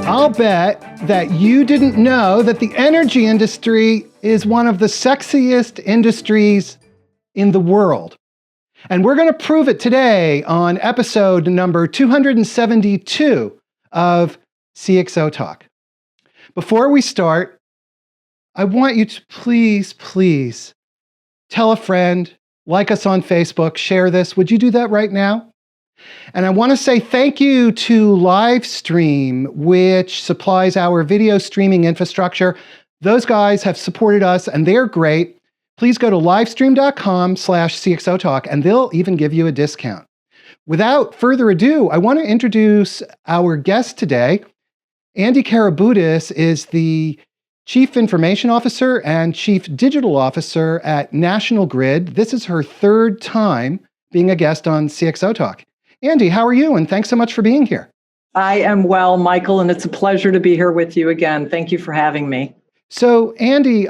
I'll bet that you didn't know that the energy industry is one of the sexiest industries in the world. And we're going to prove it today on episode number 272 of CXO Talk. Before we start, I want you to please tell a friend, like us on Facebook, share this. Would you do that right now? And I want to say thank you to Livestream, which supplies our video streaming infrastructure. Those guys have supported us and they're great. Please go to livestream.com/CXOTalk and they'll even give you a discount. Without further ado, I want to introduce our guest today. Andy Karabutis is the Chief Information Officer and Chief Digital Officer at National Grid. This is her third time being a guest on CXO Talk. Andy, how are you? And thanks so much for being here. I am well, Michael, and it's a pleasure to be here with you again. Thank you for having me. So, Andy,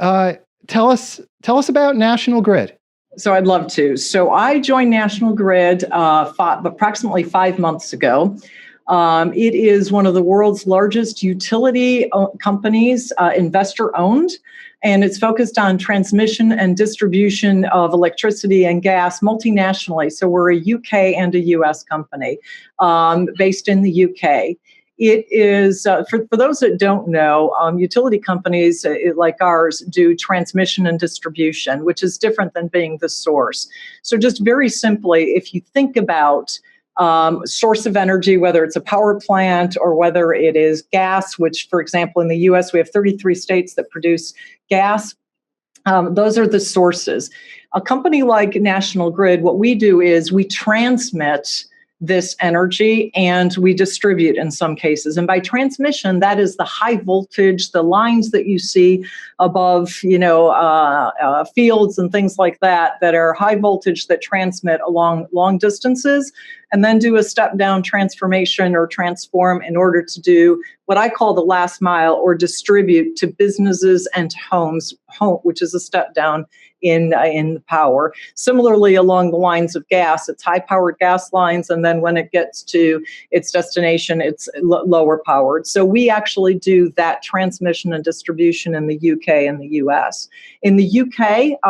tell us about National Grid. So I'd love to. So I joined National Grid approximately 5 months ago. It is one of the world's largest utility companies, investor-owned, and it's focused on transmission and distribution of electricity and gas multinationally. So we're a UK and a US company based in the UK. It is, for those that don't know, utility companies like ours do transmission and distribution, which is different than being the source. So just very simply, if you think about source of energy, whether it's a power plant or whether it is gas, which, for example, in the US, we have 33 states that produce gas. Those are the sources. A company like National Grid, what we do is we transmit this energy and we distribute in some cases. And by transmission, that is the high voltage, the lines that you see above, fields and things like that are high voltage that transmit along long distances, and then do a step down transformation or transform in order to do what I call the last mile or distribute to businesses and homes, which is a step down in the power. Similarly, along the lines of gas, it's high-powered gas lines, and then when it gets to its destination, it's lower-powered. So we actually do that transmission and distribution in the UK and the US. In the UK,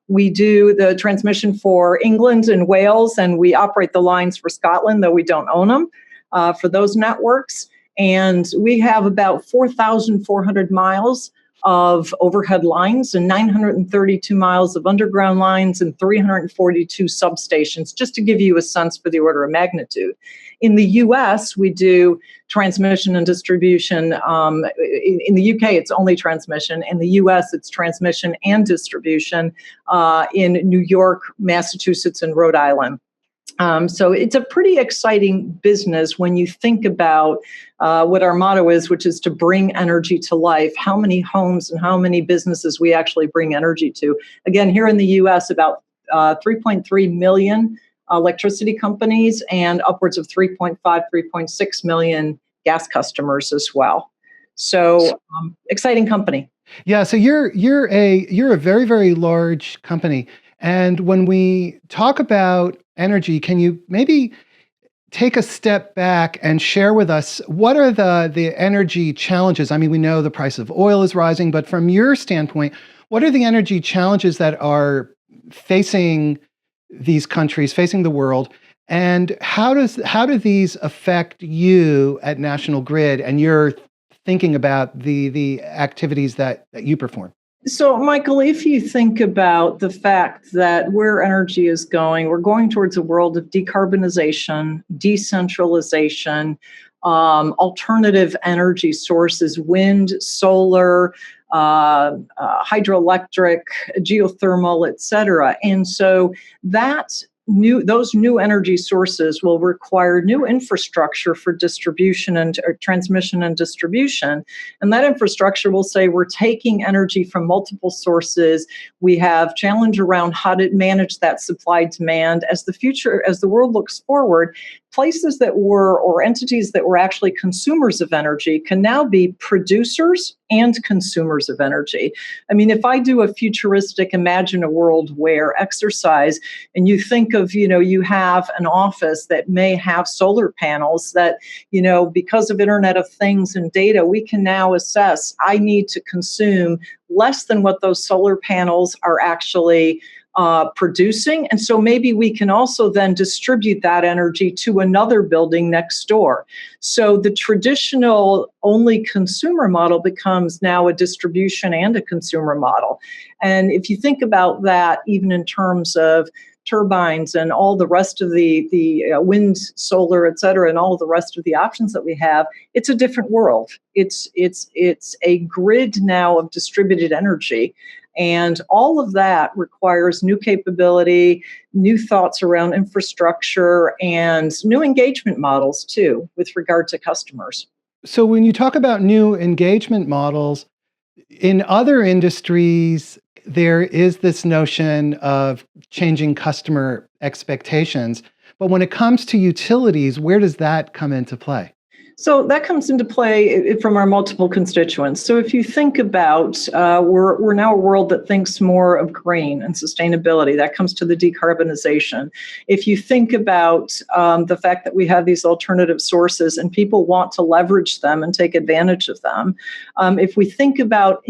we do the transmission for England and Wales, and we operate the lines for Scotland, though we don't own them, for those networks. And we have about 4,400 miles of overhead lines and 932 miles of underground lines and 342 substations, just to give you a sense for the order of magnitude. In the US, we do transmission and distribution. In the UK, it's only transmission. In the US, it's transmission and distribution in New York, Massachusetts, and Rhode Island. So it's a pretty exciting business when you think about what our motto is, which is to bring energy to life, how many homes and how many businesses we actually bring energy to. Again, here in the U.S., about 3.3 million electricity companies and upwards of 3.5, 3.6 million gas customers as well. So exciting company. Yeah, so you're a very, very large company. And when we talk about energy, can you maybe take a step back and share with us what are the energy challenges? I mean, we know the price of oil is rising, but from your standpoint, what are the energy challenges that are facing these countries, facing the world? And how do these affect you at National Grid and your thinking about the activities that you perform? So, Michael, if you think about the fact that where energy is going, we're going towards a world of decarbonization, decentralization, alternative energy sources, wind, solar, hydroelectric, geothermal, et cetera. And so those new energy sources will require new infrastructure for distribution and transmission and distribution. And that infrastructure will say we're taking energy from multiple sources. We have challenge around how to manage that supply demand as the world looks forward. places that were, or entities that were actually consumers of energy, can now be producers and consumers of energy. I mean, if I do a futuristic, imagine a world where exercise, and you think of, you have an office that may have solar panels that, because of Internet of Things and data, we can now assess, I need to consume less than what those solar panels are actually producing. And so maybe we can also then distribute that energy to another building next door. So the traditional only consumer model becomes now a distribution and a consumer model. And if you think about that, even in terms of turbines and all the rest of the wind, solar, et cetera, and all the rest of the options that we have, it's a different world. It's a grid now of distributed energy. And all of that requires new capability, new thoughts around infrastructure, and new engagement models, too, with regard to customers. So when you talk about new engagement models, in other industries, there is this notion of changing customer expectations. But when it comes to utilities, where does that come into play? So that comes into play from our multiple constituents. So if you think about, we're now a world that thinks more of green and sustainability. That comes to the decarbonization. If you think about the fact that we have these alternative sources and people want to leverage them and take advantage of them, if we think about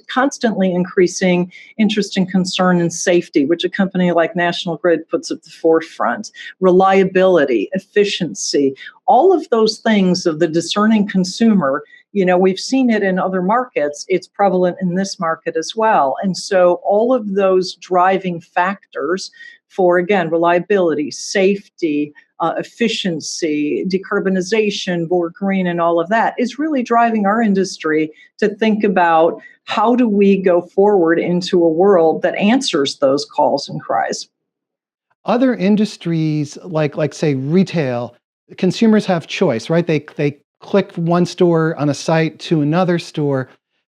constantly increasing interest and concern in safety, which a company like National Grid puts at the forefront, reliability, efficiency, all of those things of the discerning consumer, we've seen it in other markets. It's prevalent in this market as well. And so all of those driving factors for, again, reliability, safety, efficiency, decarbonization, more green, and all of that is really driving our industry to think about how do we go forward into a world that answers those calls and cries. Other industries, like say retail, consumers have choice, right? They click one store on a site to another store,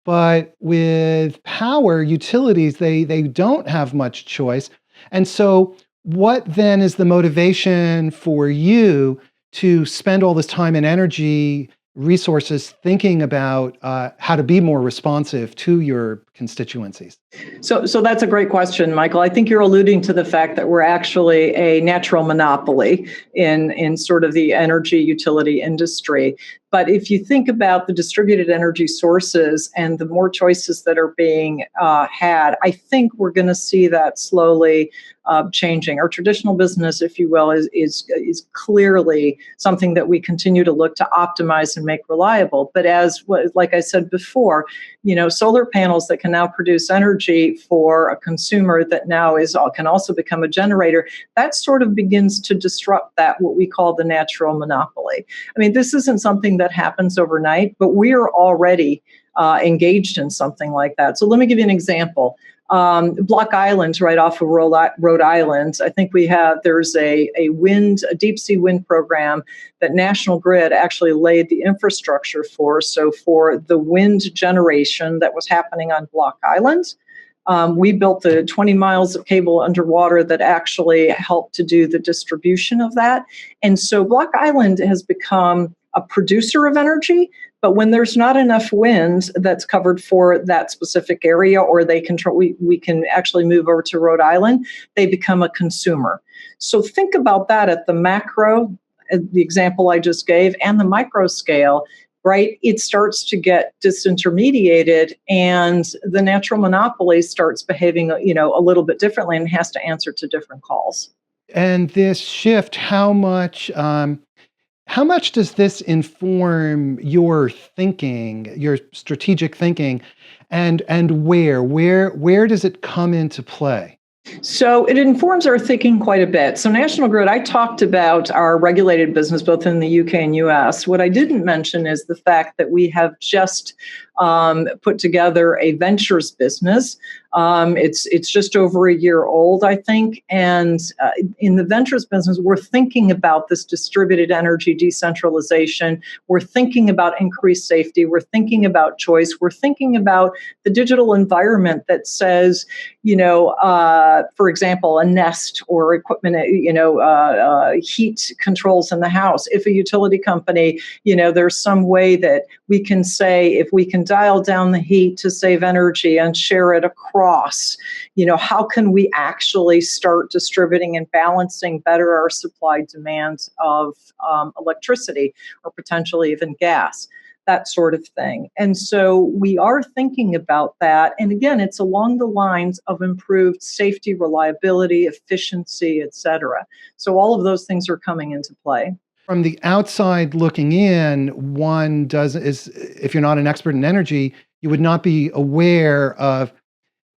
but with power utilities, they don't have much choice. And so, what then is the motivation for you to spend all this time and energy, resources thinking about how to be more responsive to your constituencies? So that's a great question, Michael. I think you're alluding to the fact that we're actually a natural monopoly in sort of the energy utility industry. But if you think about the distributed energy sources and the more choices that are being had, I think we're going to see that slowly changing. Our traditional business, if you will, is clearly something that we continue to look to optimize and make reliable. But like I said before, solar panels that can now produce energy for a consumer that now can also become a generator, that sort of begins to disrupt that, what we call the natural monopoly. I mean, this isn't something that happens overnight, but we are already engaged in something like that. So let me give you an example. Block Island, right off of Rhode Island, I think there's a deep sea wind program that National Grid actually laid the infrastructure for. So for the wind generation that was happening on Block Island, we built the 20 miles of cable underwater that actually helped to do the distribution of that. And so Block Island has become a producer of energy, but when there's not enough wind that's covered for that specific area, or we can actually move over to Rhode Island, they become a consumer. So think about that at the macro, the example I just gave, and the micro scale, right? It starts to get disintermediated, and the natural monopoly starts behaving, a little bit differently and has to answer to different calls. And this shift, how much does this inform your thinking, your strategic thinking, and where does it come into play? So it informs our thinking quite a bit. So National Grid, I talked about our regulated business both in the UK and US. What I didn't mention is the fact that we have just put together a ventures business. It's just over a year old, I think. And in the ventures business, we're thinking about this distributed energy decentralization. We're thinking about increased safety. We're thinking about choice. We're thinking about the digital environment that says, for example, a Nest or equipment, heat controls in the house. If a utility company, there's some way that we can say, if we can dial down the heat to save energy and share it across, how can we actually start distributing and balancing better our supply demands of electricity or potentially even gas? That sort of thing. And so we are thinking about that. And again, it's along the lines of improved safety, reliability, efficiency, et cetera. So all of those things are coming into play. From the outside looking in, if you're not an expert in energy, you would not be aware of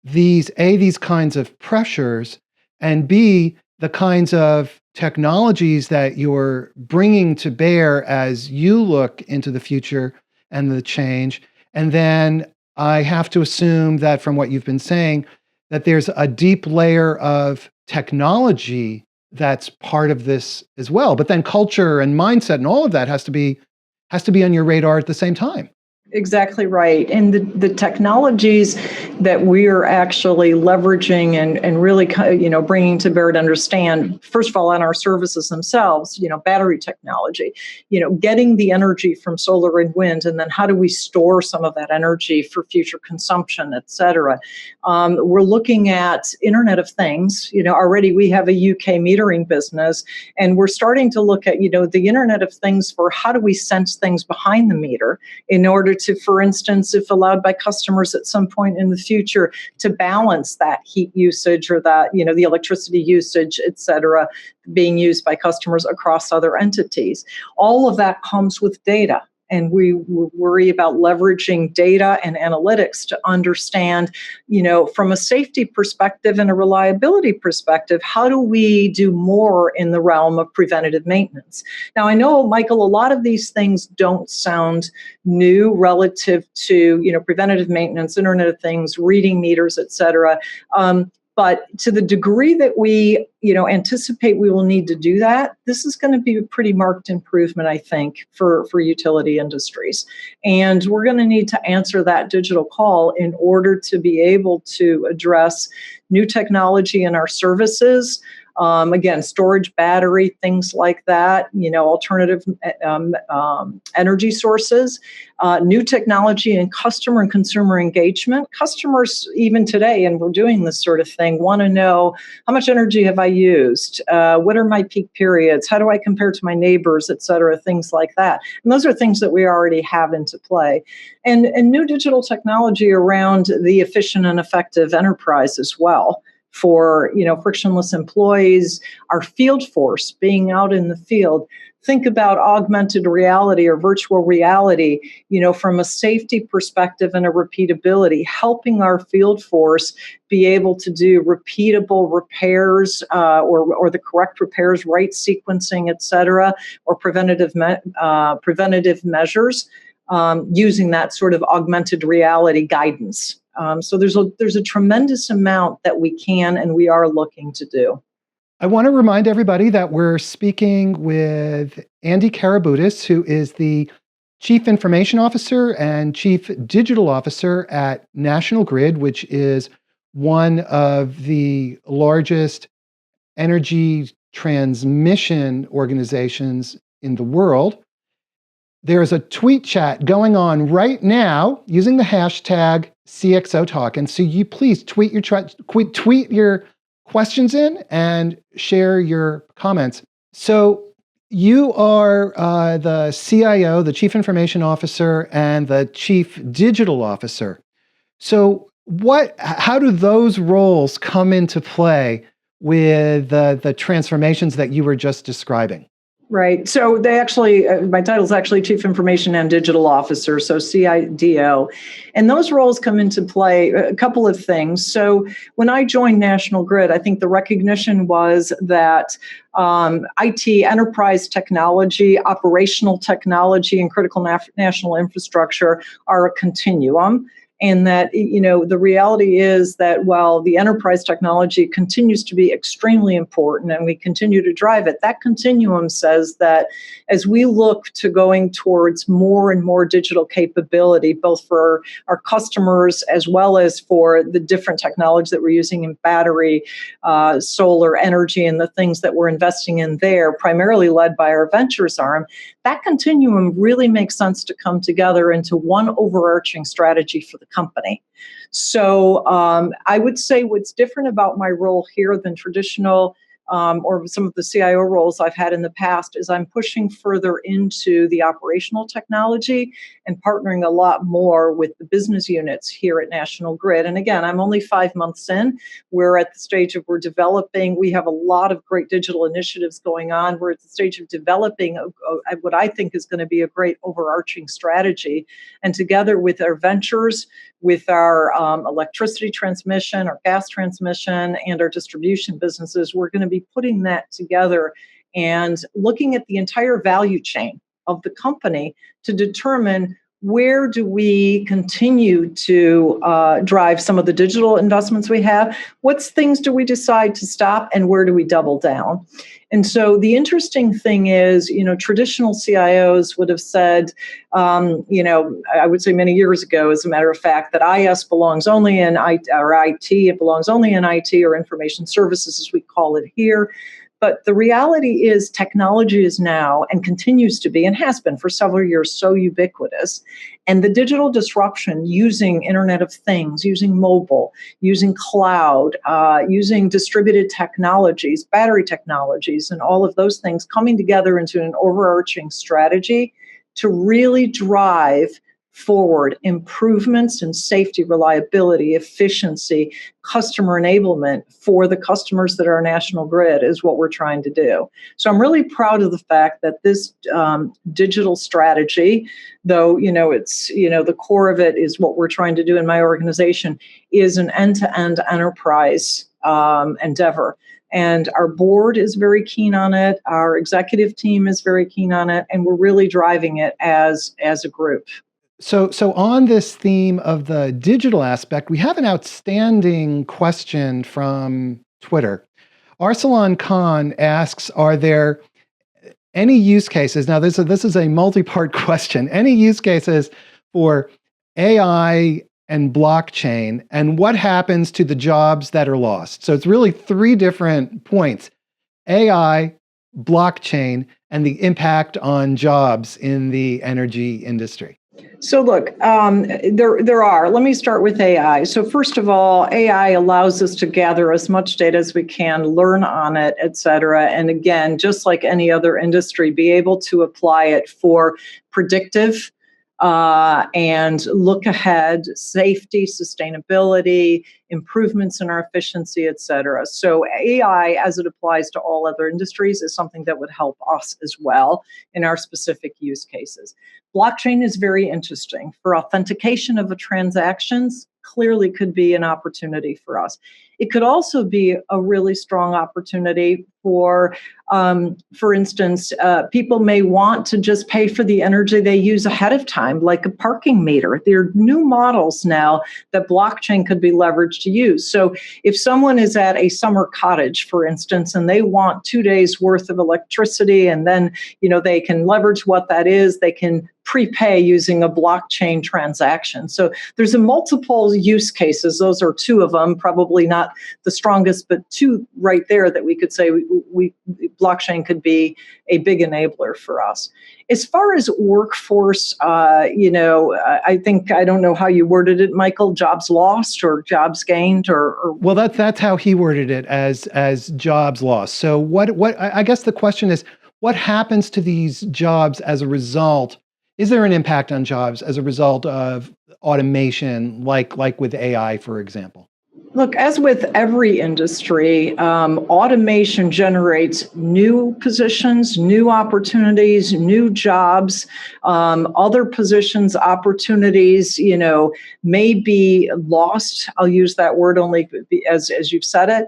these kinds of pressures, and B, the kinds of technologies that you're bringing to bear as you look into the future and the change. And then I have to assume that from what you've been saying, that there's a deep layer of technology that's part of this as well. But then culture and mindset and all of that has to be on your radar at the same time. Exactly right. And the technologies that we are actually leveraging and really, bringing to bear to understand, first of all, on our services themselves, battery technology, getting the energy from solar and wind, and then how do we store some of that energy for future consumption, et cetera. We're looking at Internet of Things. Already we have a UK metering business, and we're starting to look at, the Internet of Things for how do we sense things behind the meter in order to, for instance, if allowed by customers at some point in the future, to balance that heat usage or that, the electricity usage, et cetera, being used by customers across other entities. All of that comes with data. And we worry about leveraging data and analytics to understand, from a safety perspective and a reliability perspective, how do we do more in the realm of preventative maintenance? Now, I know, Michael, a lot of these things don't sound new relative to, preventative maintenance, Internet of Things, reading meters, et cetera. But to the degree that we, anticipate we will need to do that, this is going to be a pretty marked improvement, I think, for utility industries. And we're going to need to answer that digital call in order to be able to address new technology in our services. Again, storage, battery, things like that, alternative energy sources, new technology and customer and consumer engagement. Customers, even today, and we're doing this sort of thing, want to know, how much energy have I used? What are my peak periods? How do I compare to my neighbors, et cetera, things like that. And those are things that we already have into play. And new digital technology around the efficient and effective enterprise as well, for frictionless employees, our field force being out in the field. Think about augmented reality or virtual reality, from a safety perspective and a repeatability, helping our field force be able to do repeatable repairs or the correct repairs, right sequencing, et cetera, or preventative measures using that sort of augmented reality guidance. So there's a tremendous amount that we can and we are looking to do. I want to remind everybody that we're speaking with Andy Karabutis, who is the Chief Information Officer and Chief Digital Officer at National Grid, which is one of the largest energy transmission organizations in the world. There's a tweet chat going on right now using the hashtag CXOTalk. And so you please tweet your questions in and share your comments. So you are the CIO, the Chief Information Officer, and the Chief Digital Officer. So how do those roles come into play with the transformations that you were just describing? Right. So they actually, my title is actually Chief Information and Digital Officer, so CIDO. And those roles come into play, a couple of things. So when I joined National Grid, I think the recognition was that IT, enterprise technology, operational technology, and critical national infrastructure are a continuum. And that, the reality is that while the enterprise technology continues to be extremely important and we continue to drive it, that continuum says that as we look to going towards more and more digital capability, both for our customers as well as for the different technology that we're using in battery, solar energy, and the things that we're investing in there, primarily led by our ventures arm, that continuum really makes sense to come together into one overarching strategy for the company. So I would say what's different about my role here than traditional or some of the CIO roles I've had in the past is I'm pushing further into the operational technology and partnering a lot more with the business units here at National Grid. And again, I'm only 5 months in. We're at the stage of we're developing. We have a lot of great digital initiatives going on. We're at the stage of developing what I think is going to be a great overarching strategy. And together with our ventures, with our electricity transmission, our gas transmission, and our distribution businesses, we're going to be putting that together and looking at the entire value chain of the company to determine where do we continue to drive some of the digital investments we have? What things do we decide to stop, and where do we double down? And so the interesting thing is, traditional CIOs would have said, I would say many years ago, as a matter of fact, that IS belongs only in IT, it belongs only in IT or information services, as we call it here. But the reality is technology is now and continues to be and has been for several years so ubiquitous. And the digital disruption using Internet of Things, using mobile, using cloud, using distributed technologies, battery technologies, and all of those things coming together into an overarching strategy to really drive forward improvements in safety, reliability, efficiency, customer enablement for the customers that are National Grid is what we're trying to do. So I'm really proud of the fact that this digital strategy, though, it's, the core of it is what we're trying to do in my organization, is an end-to-end enterprise endeavor. And our board is very keen on it. Our executive team is very keen on it. And we're really driving it as a group. So on this theme of the digital aspect, we have an outstanding question from Twitter. Arsalan Khan asks, are there any use cases, now this is a multi-part question, any use cases for AI and blockchain, and what happens to the jobs that are lost? So it's really 3 different points: AI, blockchain, and the impact on jobs in the energy industry. So look, there are. Let me start with AI. So first of all, AI allows us to gather as much data as we can, learn on it, et cetera. And again, just like any other industry, be able to apply it for predictive and look ahead, safety, sustainability, improvements in our efficiency, et cetera. So AI, as it applies to all other industries, is something that would help us as well in our specific use cases. Blockchain is very interesting. For authentication of the transactions, clearly could be an opportunity for us. It could also be a really strong opportunity for instance, people may want to just pay for the energy they use ahead of time, like a parking meter. There are new models now that blockchain could be leveraged to use. So if someone is at a summer cottage, for instance, and they want 2 days worth of electricity, and then, they can leverage what that is, they can prepay using a blockchain transaction. So there's a multiple use cases. Those are 2 of them, probably not the strongest, but 2 right there that we could say blockchain could be a big enabler for us. As far as workforce, I think, I don't know how you worded it, Michael, jobs lost or jobs gained or Well, that's how he worded it, as jobs lost. So what I guess the question is, what happens to these jobs as a result? Is there an impact on jobs as a result of automation, like with AI, for example? Look, as with every industry, automation generates new positions, new opportunities, new jobs, other positions, opportunities, may be lost. I'll use that word only as you've said it.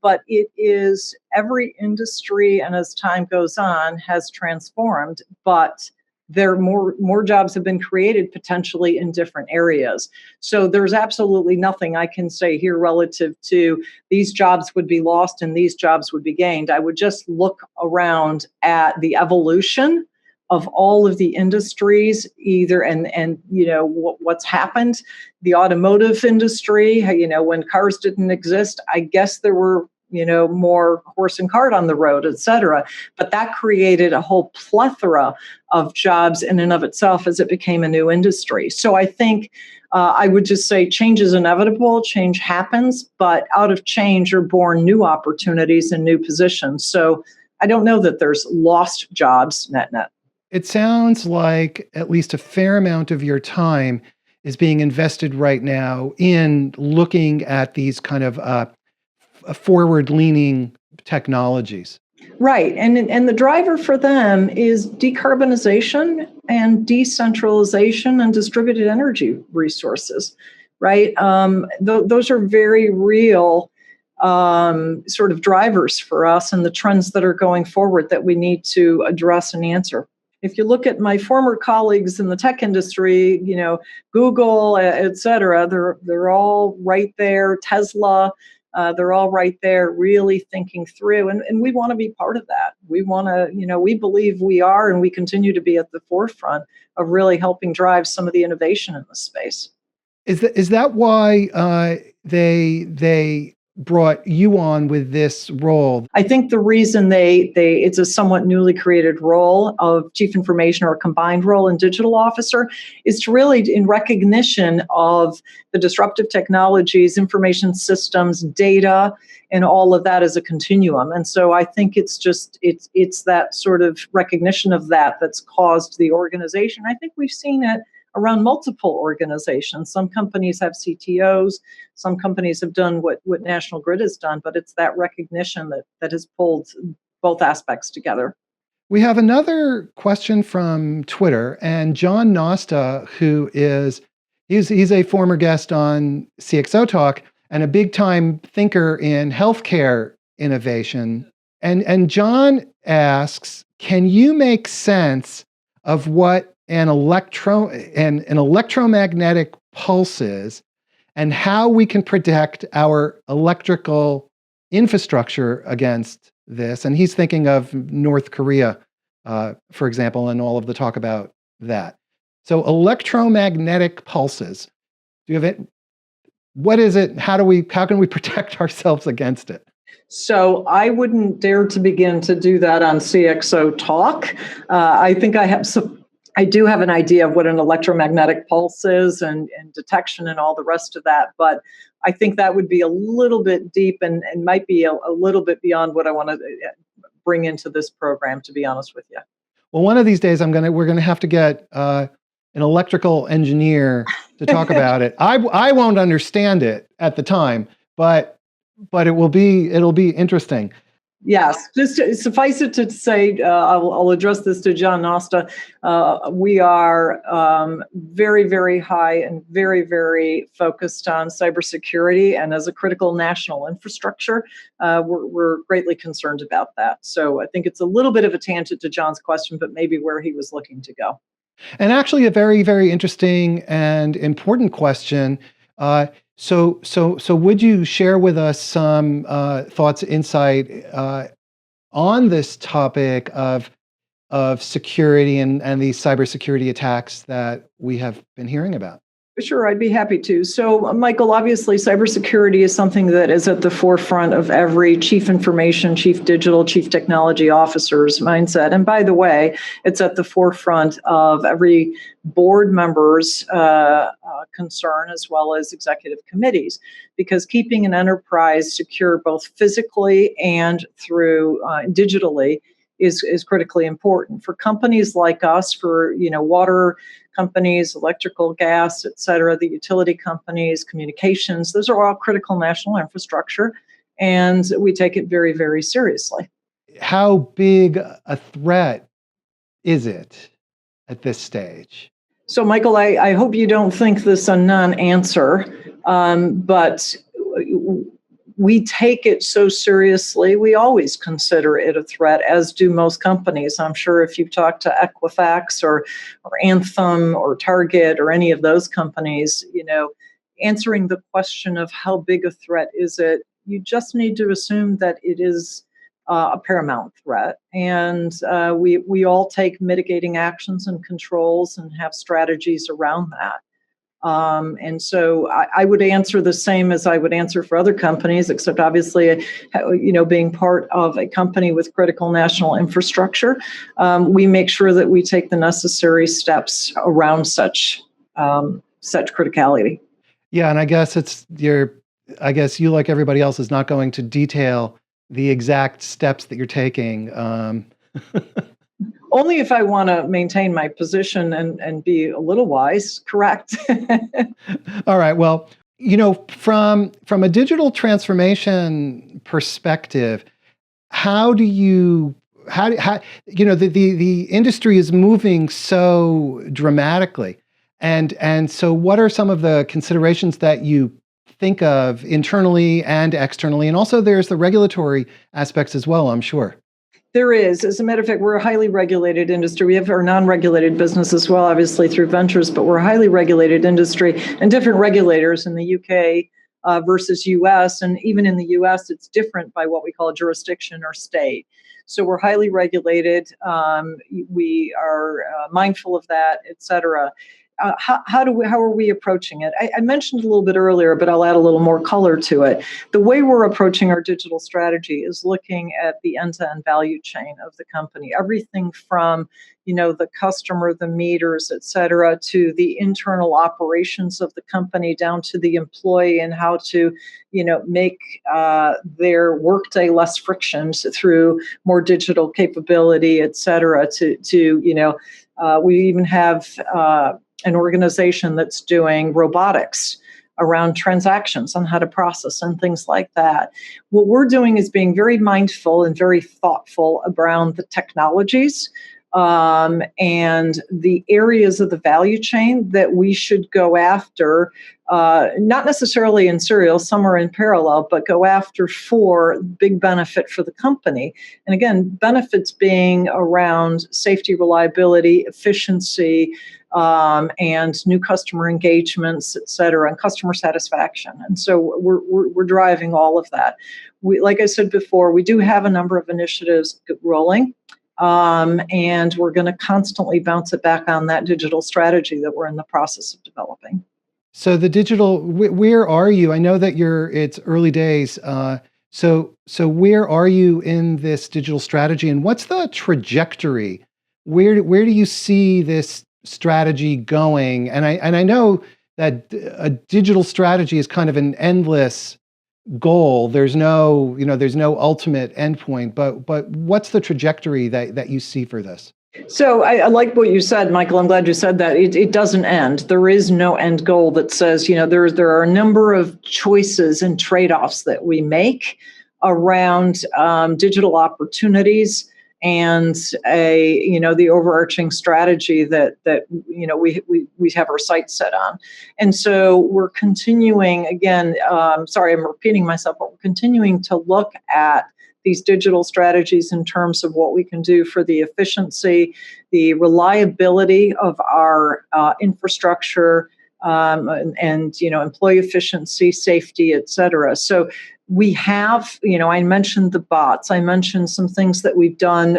But it is every industry, and as time goes on, has transformed. But more jobs have been created potentially in different areas. So there's absolutely nothing I can say here relative to these jobs would be lost and these jobs would be gained. I would just look around at the evolution of all of the industries, either and what's happened. The automotive industry, when cars didn't exist, I guess there were more horse and cart on the road, et cetera. But that created a whole plethora of jobs in and of itself as it became a new industry. So I think I would just say change is inevitable, change happens, but out of change are born new opportunities and new positions. So I don't know that there's lost jobs net. It sounds like at least a fair amount of your time is being invested right now in looking at these kind of forward-leaning technologies. Right. And the driver for them is decarbonization and decentralization and distributed energy resources, right? Those are very real sort of drivers for us and the trends that are going forward that we need to address and answer. If you look at my former colleagues in the tech industry, Google, et cetera, they're all right there. Tesla, they're all right there, really thinking through. And we want to be part of that. We want to, we believe we are, and we continue to be at the forefront of really helping drive some of the innovation in this space. Is that why they brought you on with this role? I think the reason it's a somewhat newly created role of chief information or a combined role in digital officer is to really in recognition of the disruptive technologies, information systems, data, and all of that as a continuum. And so I think it's that sort of recognition of that that's caused the organization. I think we've seen it around multiple organizations. Some companies have CTOs, some companies have done what National Grid has done, but it's that recognition that has pulled both aspects together. We have another question from Twitter, and John Nosta, he's a former guest on CXO Talk and a big time thinker in healthcare innovation. And John asks, can you make sense of what an electromagnetic pulse is and how we can protect our electrical infrastructure against this? And he's thinking of North Korea, for example, and all of the talk about that. So electromagnetic pulses, do you have it? What is it? How can we protect ourselves against it? So I wouldn't dare to begin to do that on CXO Talk. I think I do have an idea of what an electromagnetic pulse is and detection and all the rest of that, but I think that would be a little bit deep and might be a little bit beyond what I want to bring into this program, to be honest with you. Well, one of these days we're gonna have to get an electrical engineer to talk about it. I won't understand it at the time, but it'll be interesting. Yes, just suffice it to say, I'll address this to John Nosta. We are very, very high and very, very focused on cybersecurity, and as a critical national infrastructure, we're greatly concerned about that. So I think it's a little bit of a tangent to John's question, but maybe where he was looking to go. And actually, a very, very interesting and important question. So would you share with us some thoughts, insight on this topic of security and these cybersecurity attacks that we have been hearing about? Sure, I'd be happy to. So, Michael, obviously, cybersecurity is something that is at the forefront of every chief information, chief digital, chief technology officer's mindset. And by the way, it's at the forefront of every board member's concern as well as executive committees, because keeping an enterprise secure both physically and through digitally is critically important for companies like us, for water companies, electrical, gas, et cetera, the utility companies, communications. Those are all critical national infrastructure, and we take it very, very seriously. How big a threat is it at this stage? So, Michael, I hope you don't think this a non-answer, but we take it so seriously. We always consider it a threat, as do most companies. I'm sure if you talk to Equifax or Anthem or Target or any of those companies, answering the question of how big a threat is it, you just need to assume that it is a paramount threat. And we all take mitigating actions and controls and have strategies around that. And so I would answer the same as I would answer for other companies, except obviously, being part of a company with critical national infrastructure, we make sure that we take the necessary steps around such criticality. Yeah, and I guess I guess you, like everybody else, is not going to detail the exact steps that you're taking. Only if I want to maintain my position and be a little wise, correct? All right. Well, from a digital transformation perspective, how the industry is moving so dramatically, and so what are some of the considerations that you think of internally and externally, and also there's the regulatory aspects as well, I'm sure. There is. As a matter of fact, we're a highly regulated industry. We have our non-regulated business as well, obviously through ventures, but we're a highly regulated industry, and different regulators in the UK versus US. And even in the US, it's different by what we call jurisdiction or state. So we're highly regulated. We are mindful of that, et cetera. How are we approaching it? I mentioned a little bit earlier, but I'll add a little more color to it. The way we're approaching our digital strategy is looking at the end-to-end value chain of the company, everything from the customer, the meters, et cetera, to the internal operations of the company, down to the employee and how to make their workday less frictions through more digital capability, et cetera. We even have an organization that's doing robotics around transactions on how to process and things like that. What we're doing is being very mindful and very thoughtful around the technologies and the areas of the value chain that we should go after, not necessarily in serial, some are in parallel, but go after for big benefit for the company. And again, benefits being around safety, reliability, efficiency, and new customer engagements, et cetera, and customer satisfaction. And so we're driving all of that. Like I said before, we do have a number of initiatives rolling. And we're going to constantly bounce it back on that digital strategy that we're in the process of developing. So the digital, where are you? I know that it's early days. So where are you in this digital strategy, and what's the trajectory? Where do you see this strategy going? And I know that a digital strategy is kind of an endless goal. There's no ultimate endpoint, but what's the trajectory that you see for this? So I like what you said, Michael. I'm glad you said that. It doesn't end. There is no end goal that says, there are a number of choices and trade-offs that we make around digital opportunities and the overarching strategy that we have our sights set on. And so we're continuing, again, sorry, I'm repeating myself, but we're continuing to look at these digital strategies in terms of what we can do for the efficiency, the reliability of our infrastructure, and employee efficiency, safety, et cetera. So we have, I mentioned the bots. I mentioned some things that we've done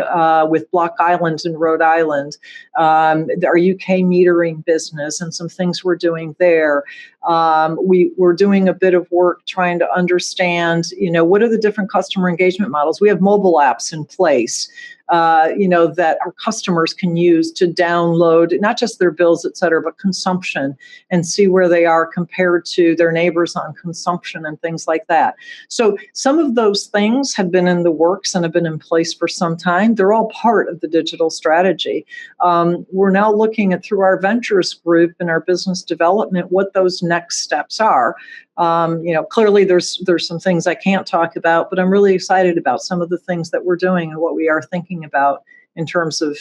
with Block Island in Rhode Island, our UK metering business, and some things we're doing there. We're doing a bit of work trying to understand, what are the different customer engagement models. We have mobile apps in place, that our customers can use to download not just their bills, et cetera, but consumption, and see where they are compared to their neighbors on consumption and things like that. So some of those things have been in the works and have been in place for some time. They're all part of the digital strategy. We're now looking at, through our ventures group and our business development, what those next steps are. Clearly there's some things I can't talk about, but I'm really excited about some of the things that we're doing and what we are thinking about in terms of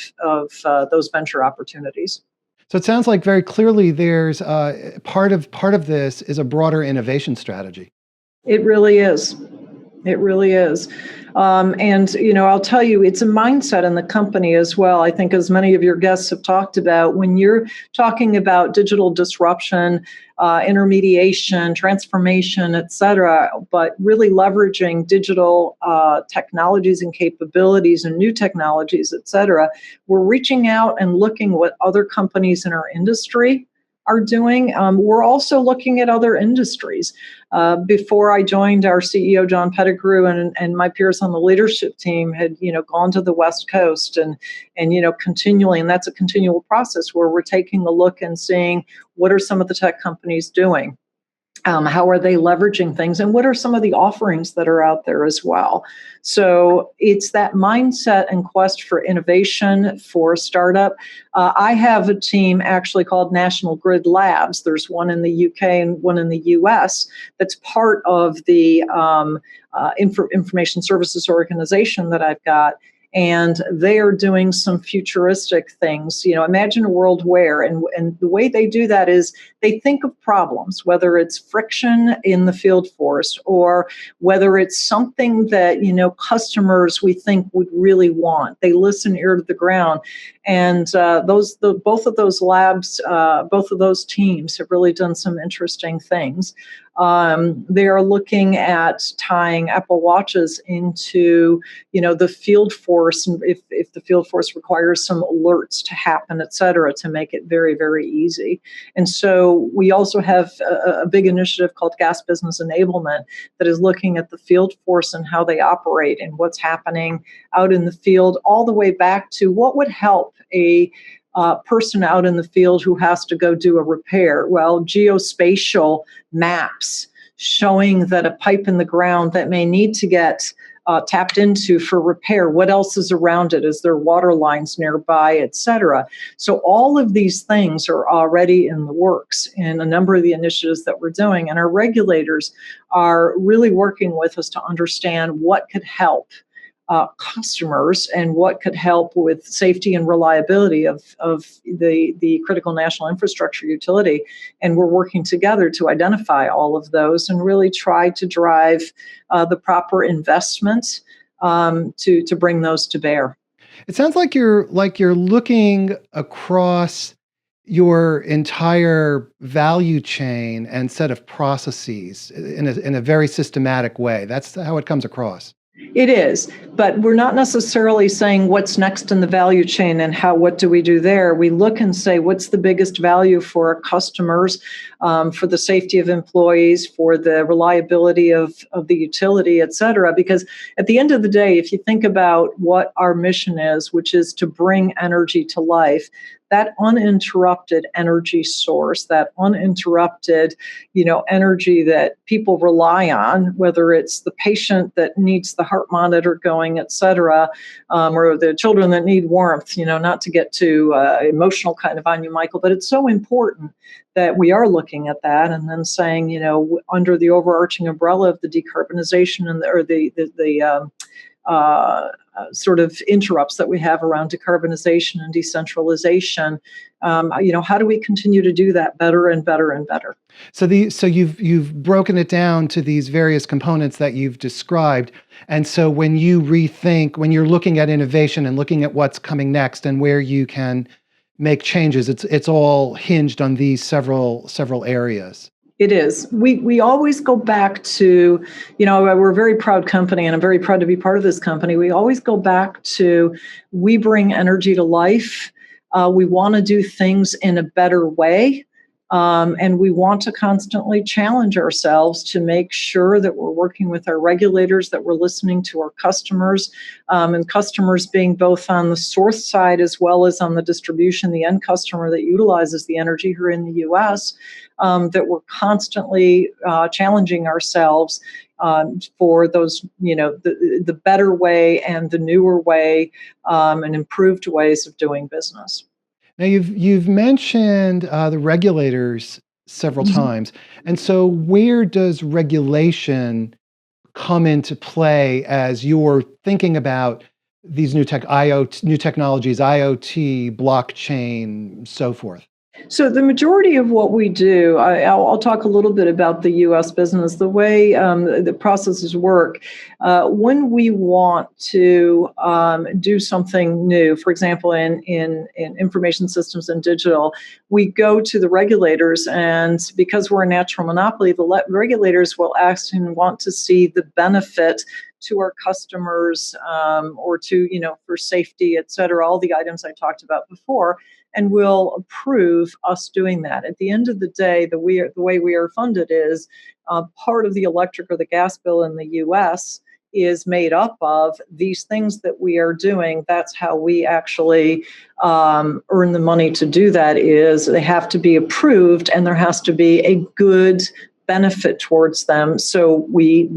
those venture opportunities. So it sounds like very clearly there's part of this is a broader innovation strategy. It really is. It really is. And, I'll tell you, it's a mindset in the company as well. I think, as many of your guests have talked about, when you're talking about digital disruption, intermediation, transformation, et cetera, but really leveraging digital technologies and capabilities and new technologies, et cetera, we're reaching out and looking what other companies in our industry are doing. We're also looking at other industries. Before I joined, our CEO John Pettigrew and my peers on the leadership team had gone to the West Coast and continually, and that's a continual process where we're taking a look and seeing what are some of the tech companies doing. How are they leveraging things, and what are some of the offerings that are out there as well? So it's that mindset and quest for innovation for a startup. I have a team actually called National Grid Labs. There's one in the UK and one in the US that's part of the information services organization that I've got. And they are doing some futuristic things. Imagine a world where, and the way they do that is they think of problems, whether it's friction in the field force or whether it's something that, customers we think would really want. They listen ear to the ground. And both of those labs, both of those teams have really done some interesting things. They are looking at tying Apple Watches into, the field force, and if the field force requires some alerts to happen, et cetera, to make it very, very easy. And so we also have a big initiative called Gas Business Enablement that is looking at the field force and how they operate and what's happening out in the field, all the way back to what would help a person out in the field who has to go do a repair. Well, geospatial maps showing that a pipe in the ground that may need to get tapped into for repair, what else is around it? Is there water lines nearby, et cetera? So all of these things are already in the works in a number of the initiatives that we're doing. And our regulators are really working with us to understand what could help customers and what could help with safety and reliability of the critical national infrastructure utility. And we're working together to identify all of those and really try to drive the proper investment to bring those to bear. It sounds like you're looking across your entire value chain and set of processes in a very systematic way. That's how it comes across. It is, but we're not necessarily saying what's next in the value chain and what do we do there. We look and say what's the biggest value for our customers, for the safety of employees, for the reliability of the utility, et cetera. Because at the end of the day, if you think about what our mission is, which is to bring energy to life, that uninterrupted energy source, that uninterrupted, energy that people rely on, whether it's the patient that needs the heart monitor going, et cetera, or the children that need warmth, not to get too emotional kind of on you, Michael, but it's so important that we are looking at that and then saying, under the overarching umbrella of the decarbonization and the sort of interrupts that we have around decarbonization and decentralization. How do we continue to do that better and better and better? So you've broken it down to these various components that you've described. And so when you're looking at innovation and looking at what's coming next and where you can make changes, it's all hinged on these several areas. It is. We always go back to, we're a very proud company, and I'm very proud to be part of this company. We always go back to, we bring energy to life. We want to do things in a better way. And we want to constantly challenge ourselves to make sure that we're working with our regulators, that we're listening to our customers, and customers being both on the source side as well as on the distribution, the end customer that utilizes the energy here in the U.S., that we're constantly challenging ourselves for those, the better way and the newer way and improved ways of doing business. Now you've mentioned the regulators several times, and so where does regulation come into play as you're thinking about these new technologies, IoT, blockchain, so forth? So the majority of what we do, I'll talk a little bit about the U.S. business, the way the processes work. When we want to do something new, for example, in information systems and digital, we go to the regulators, and because we're a natural monopoly, the regulators will ask and want to see the benefit to our customers, or to, for safety, et cetera, all the items I talked about before, and will approve us doing that. At the end of the day, the way we are funded is part of the electric or the gas bill in the US is made up of these things that we are doing. That's how we actually earn the money to do that, is they have to be approved and there has to be a good benefit towards them. So we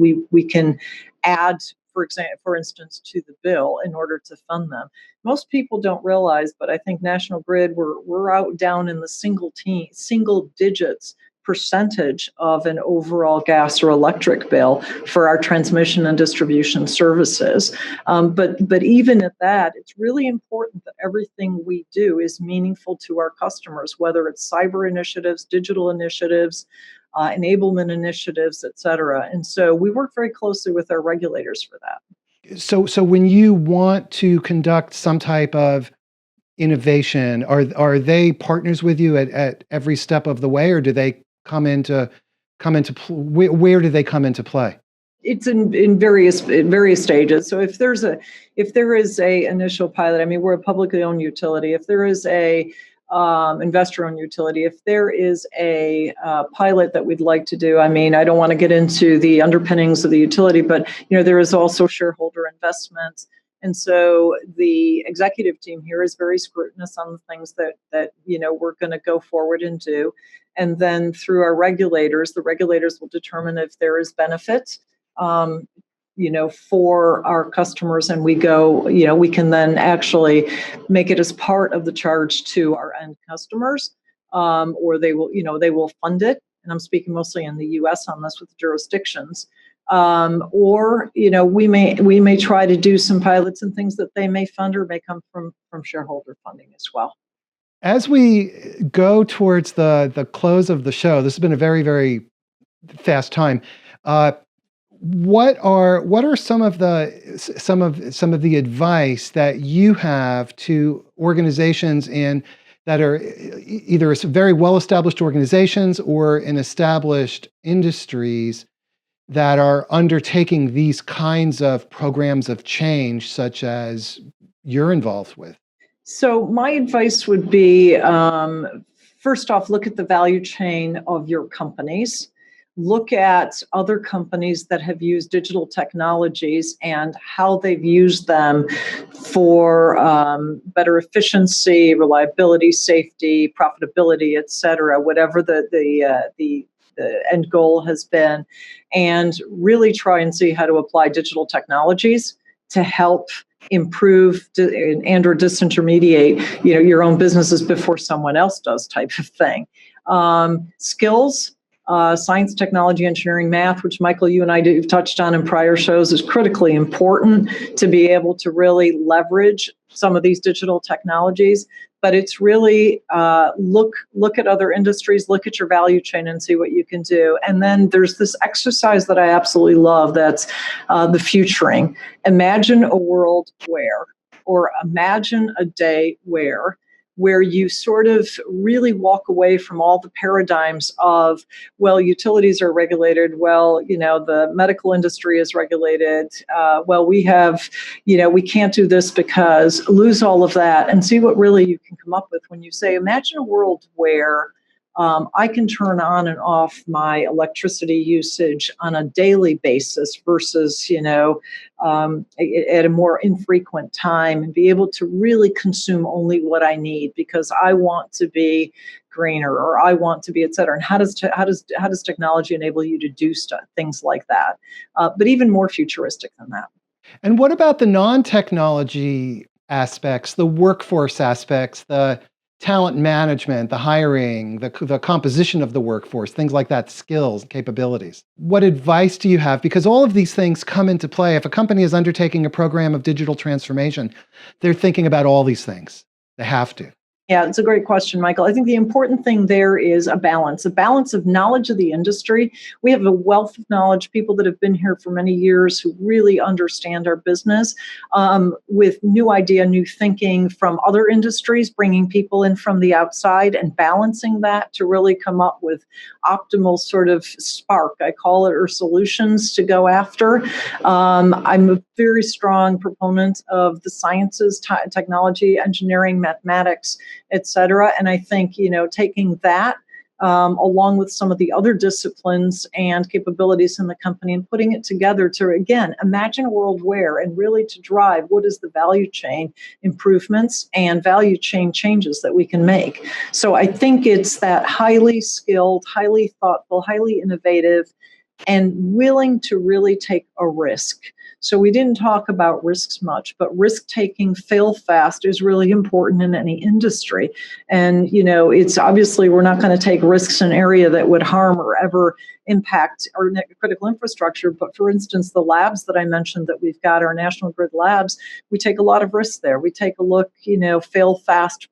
can add, for instance, to the bill in order to fund them. Most people don't realize, but I think National Grid, we're out down in the single digits percentage of an overall gas or electric bill for our transmission and distribution services. But even at that, it's really important that everything we do is meaningful to our customers, whether it's cyber initiatives, digital initiatives, enablement initiatives, et cetera. And so we work very closely with our regulators for that. So when you want to conduct some type of innovation, are they partners with you at every step of the way, or do they come into where do they come into play? It's in various stages. So if there is a initial pilot, I mean, we're a publicly owned utility. If there is a investor-owned utility, if there is a pilot that we'd like to do, I mean, I don't want to get into the underpinnings of the utility, but there is also shareholder investments. And so the executive team here is very scrutinous on the things that we're going to go forward and do. And then through our regulators, the regulators will determine if there is benefit for our customers, and we can then actually make it as part of the charge to our end customers, or they will fund it. And I'm speaking mostly in the U.S. on this with jurisdictions. Or we may try to do some pilots and things that they may fund or may come from shareholder funding as well. As we go towards the close of the show, this has been a very, very fast time. What are some of the advice that you have to organizations that are either very well-established organizations or in established industries that are undertaking these kinds of programs of change, such as you're involved with? So my advice would be, first off, look at the value chain of your companies. Look at other companies that have used digital technologies and how they've used them for better efficiency, reliability, safety, profitability, et cetera, whatever the end goal has been, and really try and see how to apply digital technologies to help improve and or disintermediate your own businesses before someone else does, type of thing. Skills. Science, technology, engineering, math, which Michael, you and I have touched on in prior shows, is critically important to be able to really leverage some of these digital technologies. But it's really look at other industries, look at your value chain and see what you can do. And then there's this exercise that I absolutely love, that's the futuring. Imagine a world or imagine a day where you sort of really walk away from all the paradigms of, well, utilities are regulated, well, the medical industry is regulated, well, we can't do this because, lose all of that and see what really you can come up with when you say, imagine a world where I can turn on and off my electricity usage on a daily basis versus, at a more infrequent time, and be able to really consume only what I need because I want to be greener or I want to be, et cetera. And how does technology enable you to do things like that? But even more futuristic than that. And what about the non-technology aspects, the workforce aspects, the talent management, the hiring, the composition of the workforce, things like that, skills, capabilities? What advice do you have? Because all of these things come into play. If a company is undertaking a program of digital transformation, they're thinking about all these things. They have to. Yeah, it's a great question, Michael. I think the important thing there is a balance of knowledge of the industry. We have a wealth of knowledge, people that have been here for many years who really understand our business, with new idea, new thinking from other industries, bringing people in from the outside and balancing that to really come up with optimal sort of spark, I call it, or solutions to go after. I'm a very strong proponent of the sciences, technology, engineering, mathematics, et cetera. And I think, taking that along with some of the other disciplines and capabilities in the company and putting it together to, again, imagine a world where and really to drive what is the value chain improvements and value chain changes that we can make. So I think it's that highly skilled, highly thoughtful, highly innovative, and willing to really take a risk. So we didn't talk about risks much, but risk taking, fail fast is really important in any industry. And, it's obviously we're not going to take risks in an area that would harm or ever impact our critical infrastructure. But for instance, the labs that I mentioned that we've got, our National Grid labs, we take a lot of risks there. We take a look, fail fast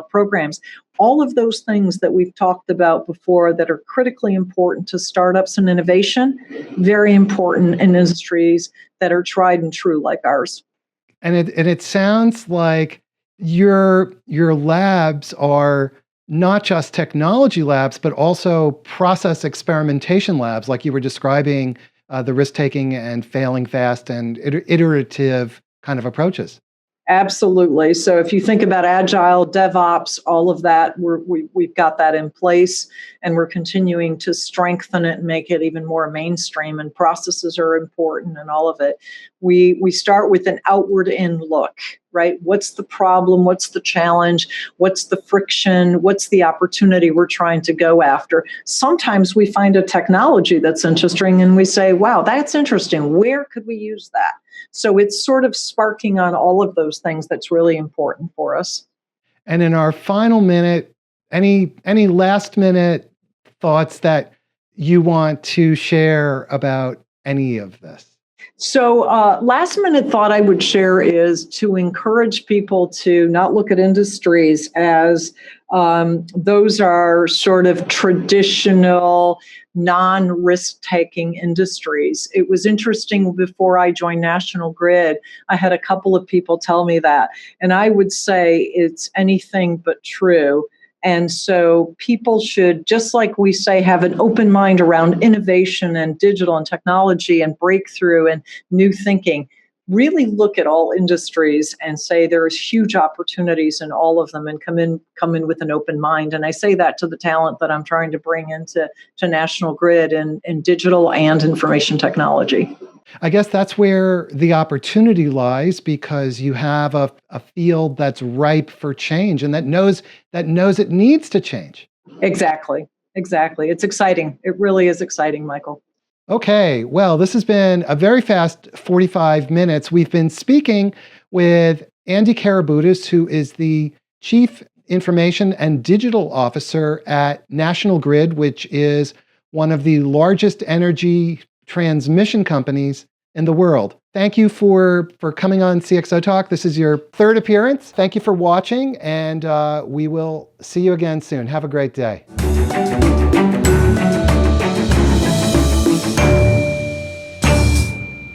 programs. All of those things that we've talked about before that are critically important to startups and innovation, very important in industries that are tried and true like ours. And it sounds like your labs are not just technology labs, but also process experimentation labs, like you were describing, the risk-taking and failing fast and iterative kind of approaches. Absolutely. So if you think about agile, DevOps, all of that, we've got that in place, and we're continuing to strengthen it and make it even more mainstream. And processes are important, and all of it. We start with an outward in look, right? What's the problem? What's the challenge? What's the friction? What's the opportunity we're trying to go after? Sometimes we find a technology that's interesting, and we say, "Wow, that's interesting. Where could we use that?" So it's sort of sparking on all of those things that's really important for us. And in our final minute, any last minute thoughts that you want to share about any of this? So, last minute thought I would share is to encourage people to not look at industries as those are sort of traditional, non-risk taking industries. It was interesting before I joined National Grid, I had a couple of people tell me that, and I would say it's anything but true. And so people should, just like we say, have an open mind around innovation and digital and technology and breakthrough and new thinking. Really look at all industries and say there's huge opportunities in all of them, and come in with an open mind. And I say that to the talent that I'm trying to bring into National Grid in digital and information technology. I guess that's where the opportunity lies, because you have a field that's ripe for change and that knows it needs to change. Exactly. It's exciting. It really is exciting, Michael. Okay, well, this has been a very fast 45 minutes. We've been speaking with Andy Karabutis, who is the Chief Information and Digital Officer at National Grid, which is one of the largest energy transmission companies in the world. Thank you for coming on CXO Talk. This is your third appearance. Thank you for watching, and we will see you again soon. Have a great day.